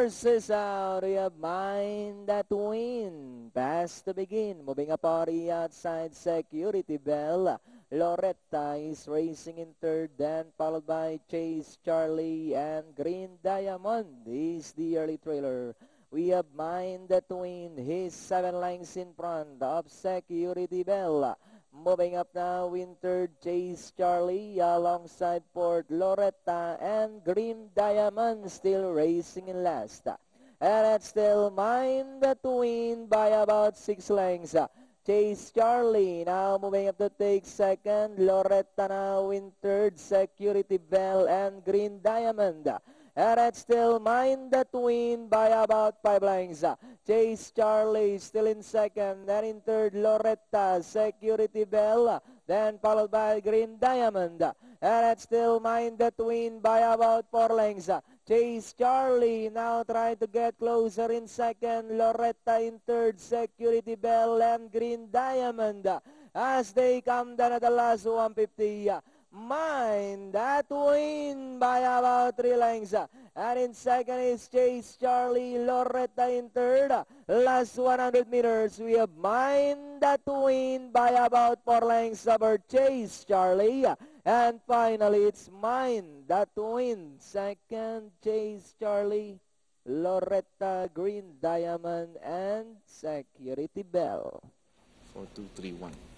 Horses out, we have Mind That Win. Pass to begin. Moving up on the outside, Security Bell. Loretta is racing in third, then followed by Chase Charlie and Green Diamond is the early trailer. We have Mind That Win. He's 7 lengths in front of Security Bell. Moving up now in third, Chase Charlie alongside fourth, Loretta and Green Diamond still racing in last. And it's still Mind That Win by about 6 lengths. Chase Charlie now moving up to take second, Loretta now in third, Security Bell and Green Diamond. And it's still Mind That Win by about 5 lengths. Chase Charlie still in second. Then in third, Loretta, Security Bell. Then followed by Green Diamond. And it's still Mind That Win by about 4 lengths. Chase Charlie now trying to get closer in second. Loretta in third, Security Bell and Green Diamond. As they come down at the last 150. Mind That Win by about 3 lengths. And in second is Chase Charlie, Loretta in third. Last 100 meters, we have Mind That Win by about 4 lengths over Chase Charlie. And finally, it's Mind That Win. Second, Chase Charlie, Loretta, Green Diamond, and Security Bell. 4, 2, 3, 1.